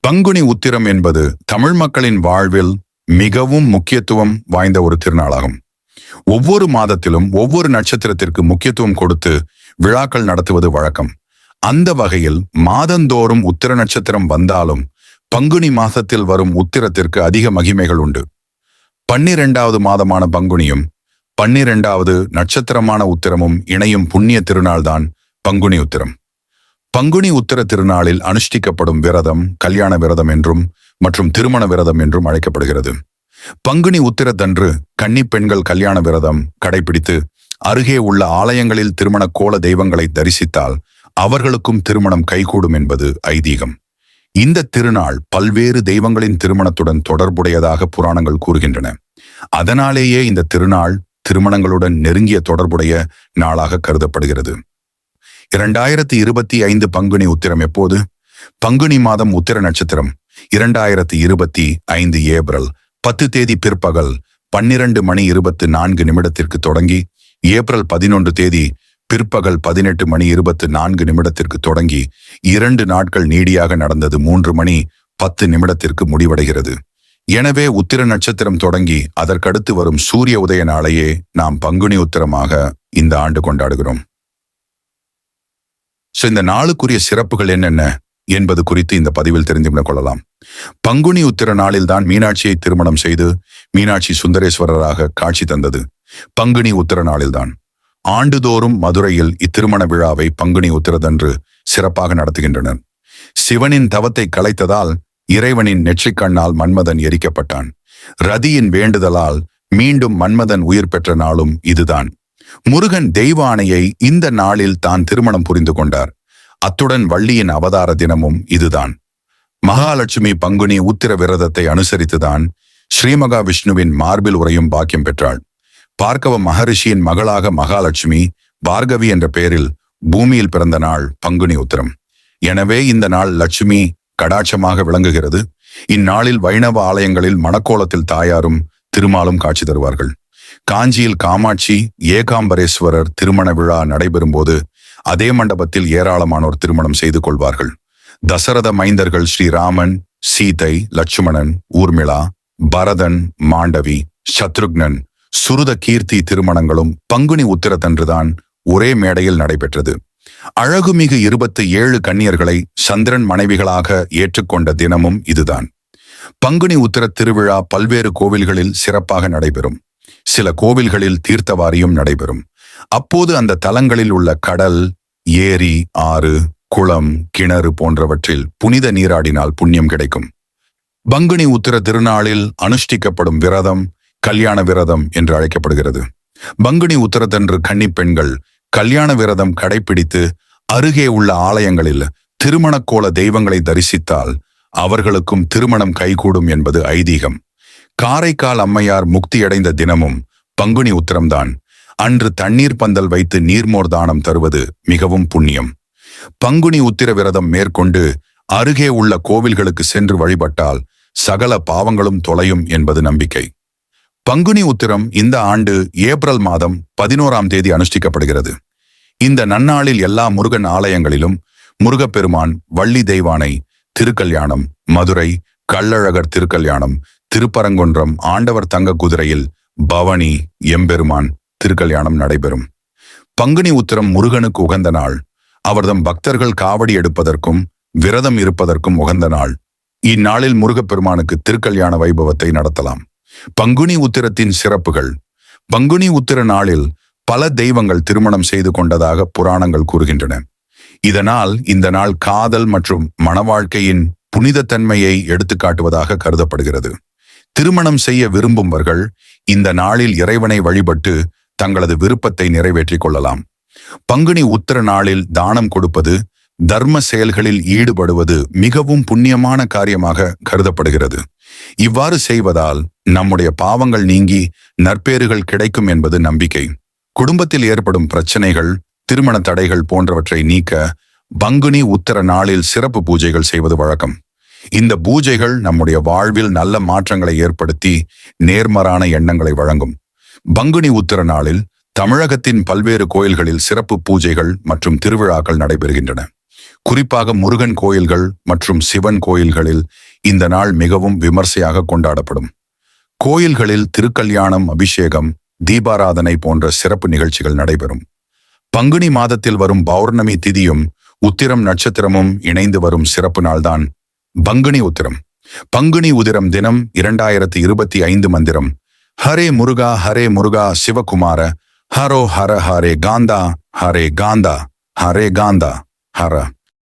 பங்குனி உத்திரம் என்பது தமிழ் மக்களின் வாழ்வில் மிகவும் முக்கியத்துவம் வாய்ந்த ஒரு திருநாளாகும். ஒவ்வொரு மாதத்திலும் ஒவ்வொரு நட்சத்திரத்திற்கு முக்கியத்துவம் கொடுத்து விழாக்கள் நடத்துவது வழக்கம். அந்த வகையில் மாதந்தோறும் உத்திர நட்சத்திரம் வந்தாலும் பங்குனி மாதத்தில் வரும் உத்திரத்திற்கு அதிக மகிமைகள் உண்டு. 12வது மாதமான பங்குனியும் 12வது நட்சத்திரமான உத்திரமும் இணையும் புண்ணிய திருநாள்தான் பங்குனி உத்திரம். பங்குனி உத்திர திருநாளில் அனுஷ்டிக்கப்படும் விரதம் கல்யாண விரதம் என்றும் மற்றும் திருமண விரதம் என்றும் அழைக்கப்படுகிறது. பங்குனி உத்திரத்தன்று கன்னி பெண்கள் கல்யாண விரதம் கடைபிடித்து அருகே உள்ள ஆலயங்களில் திருமண கோல தெய்வங்களை தரிசித்தால் அவர்களுக்கும் திருமணம் கைகூடும் என்பது ஐதீகம். இந்த திருநாள் பல்வேறு தெய்வங்களின் திருமணத்துடன் தொடர்புடையதாக புராணங்கள் கூறுகின்றன. அதனாலேயே இந்த திருநாள் திருமணங்களுடன் நெருங்கிய தொடர்புடைய நாளாக கருதப்படுகிறது. 2025 பங்குனி உத்திரம் எப்போது? பங்குனி மாதம் உத்திர நட்சத்திரம் 2025 ஏப்ரல் 10 தேதி பிற்பகல் 12:24 தொடங்கி ஏப்ரல் 11 தேதி பிற்பகல் 18:24 தொடங்கி 2 நாட்கள் நீடியாக நடந்தது 3:10 முடிவடைகிறது. எனவே உத்திர நட்சத்திரம் தொடங்கி அதற்கடுத்து வரும் சூரிய உதய நாளையே நாம் பங்குனி உத்திரமாக இந்த ஆண்டு கொண்டாடுகிறோம். இந்த நாளுக்குரிய சிறப்புகள் என்னென்ன என்பது குறித்து இந்த பதிவில் தெரிந்து கொள்ளலாம். பங்குனி உத்திர நாளில் தான் மீனாட்சியை திருமணம் செய்து மீனாட்சி சுந்தரேஸ்வரராக காட்சி தந்தது பங்குனி உத்திர நாளில்தான். ஆண்டுதோறும் மதுரையில் இத்திருமண விழாவை பங்குனி உத்திரதன்று சிறப்பாக நடத்துகின்றனர். சிவனின் தவத்தை கலைத்ததால் இறைவனின் நெற்றிக்கண்ணால் மன்மதன் எரிக்கப்பட்டான். ரதியின் வேண்டுதலால் மீண்டும் மன்மதன் உயிர் பெற்ற நாளும் இதுதான். முருகன் தெய்வ ஆணையை இந்த நாளில் தான் திருமணம் புரிந்து கொண்டார். அத்துடன் வள்ளியின் அவதார தினமும் இதுதான். மகாலட்சுமி பங்குனி உத்திர விரதத்தை அனுசரித்துதான் ஸ்ரீமகா விஷ்ணுவின் மார்பில் உரையும் பாக்கியம் பெற்றாள். பார்க்கவ மகரிஷியின் மகளாக மகாலட்சுமி பார்கவி என்ற பெயரில் பூமியில் பிறந்த நாள் பங்குனி உத்திரம். எனவே இந்த நாள் லட்சுமி கடாட்சமாக விளங்குகிறது. இந்நாளில் வைணவ ஆலயங்களில் மணக்கோலத்தில் தாயாரும் திருமாலும் காட்சி தருவார்கள். காஞ்சியில் காமாட்சி ஏகாம்பரேஸ்வரர் திருமண விழா நடைபெறும் போது அதே மண்டபத்தில் ஏராளமானோர் திருமணம் செய்து கொள்வார்கள். தசரத மைந்தர்கள் ஸ்ரீராமன், சீதை, லட்சுமணன், ஊர்மிளா, பரதன், மாண்டவி, சத்ருக்னன், சுருத கீர்த்தி திருமணங்களும் பங்குனி உத்திரத்தன்றுதான் ஒரே மேடையில் நடைபெற்றது. அழகுமிகு 27 கன்னியர்களை சந்திரன் மனைவிகளாக ஏற்றுக்கொண்ட தினமும் இதுதான். பங்குனி உத்திர திருவிழா பல்வேறு கோவில்களில் சிறப்பாக நடைபெறும். சில கோவில்களில் தீர்த்தவாரியும் நடைபெறும். அப்போது அந்த தலங்களில் உள்ள கடல், ஏரி, ஆறு, குளம், கிணறு போன்றவற்றில் புனித நீராடினால் புண்ணியம் கிடைக்கும். பங்குனி உத்திர திருநாளில் அனுஷ்டிக்கப்படும் விரதம் கல்யாண விரதம் என்று அழைக்கப்படுகிறது. பங்குனி உத்திரத்தன்று கன்னி பெண்கள் கல்யாண விரதம் கடைபிடித்து அருகே உள்ள ஆலயங்களில் திருமண கோல தெய்வங்களை தரிசித்தால் அவர்களுக்கும் திருமணம் கைகூடும் என்பது ஐதீகம். காரைக்கால் அம்மையார் முக்தியடைந்த தினமும் பங்குனி உத்திரம்தான். அன்று தண்ணீர் பந்தல் வைத்து நீர்மோர் தானம் தருவது மிகவும் புண்ணியம். பங்குனி உத்திர விரதம் மேற்கொண்டு அருகே உள்ள கோவில்களுக்கு சென்று வழிபட்டால் சகல பாவங்களும் தொலையும் என்பது நம்பிக்கை. பங்குனி உத்திரம் இந்த ஆண்டு ஏப்ரல் மாதம் 11ஆம் தேதி அனுஷ்டிக்கப்படுகிறது. இந்த நன்னாளில் எல்லா முருகன் ஆலயங்களிலும் முருகப்பெருமான், வள்ளி தெய்வானை திருக்கல்யாணம், மதுரை கள்ளழகர் திருக்கல்யாணம், திருப்பரங்குன்றம் ஆண்டவர் தங்க குதிரையில் பவனி எம்பெருமான் திருக்கல்யாணம் நடைபெறும். பங்குனி உத்திரம் முருகனுக்கு உகந்த நாள். அவர்தம் பக்தர்கள் காவடி எடுப்பதற்கும் விரதம் இருப்பதற்கும் உகந்த நாள். இந்நாளில் முருகப்பெருமானுக்கு திருக்கல்யாண வைபவத்தை நடத்தலாம். பங்குனி உத்திரத்தின் சிறப்புகள். பங்குனி உத்திர நாளில் பல தெய்வங்கள் திருமணம் செய்து கொண்டதாக புராணங்கள் கூறுகின்றன. இதனால் இந்த நாள் காதல் மற்றும் மணவாழ்க்கையின் புனிதத்தன்மையை எடுத்துக்காட்டுவதாக கருதப்படுகிறது. திருமணம் செய்ய விரும்புபவர்கள் இந்த நாளில் இறைவனை வழிபட்டு தங்களது விருப்பத்தை நிறைவேற்றிக் கொள்ளலாம். பங்குனி உத்திர நாளில் தானம் கொடுப்பது, தர்ம செயல்களில் ஈடுபடுவது மிகவும் புண்ணியமான காரியமாக கருதப்படுகிறது. இவ்வாறு செய்வதால் நம்முடைய பாவங்கள் நீங்கி நற்பேறுகள் கிடைக்கும் என்பது நம்பிக்கை. குடும்பத்தில் ஏற்படும் பிரச்சனைகள், திருமண தடைகள் போன்றவற்றை நீக்க பங்குனி உத்திர நாளில் சிறப்பு பூஜைகள் செய்வது வழக்கம். இந்த பூஜைகள் நம்முடைய வாழ்வில் நல்ல மாற்றங்களை ஏற்படுத்தி நேர்மறான எண்ணங்களை வழங்கும். பங்குனி உத்திர நாளில் தமிழகத்தின் பல்வேறு கோயில்களில் சிறப்பு பூஜைகள் மற்றும் திருவிழாக்கள் நடைபெறுகின்றன. குறிப்பாக முருகன் கோயில்கள் மற்றும் சிவன் கோயில்களில் இந்த நாள் மிகவும் விமர்சையாக கொண்டாடப்படும். கோயில்களில் திருக்கல்யாணம், அபிஷேகம், தீபாராதனை போன்ற சிறப்பு நிகழ்ச்சிகள் நடைபெறும். பங்குனி மாதத்தில் வரும் பௌர்ணமி திதியும் உத்திரம் நட்சத்திரமும் இணைந்து வரும் சிறப்பு நாள்தான் பங்குனி உத்திரம். பங்குனி உதிரம் தினம் 2025 மந்திரம்: ஹரே முருகா சிவகுமார, ஹரோ ஹர ஹரே காந்தா, ஹரே காந்தா, ஹரே காந்தா, ஹர.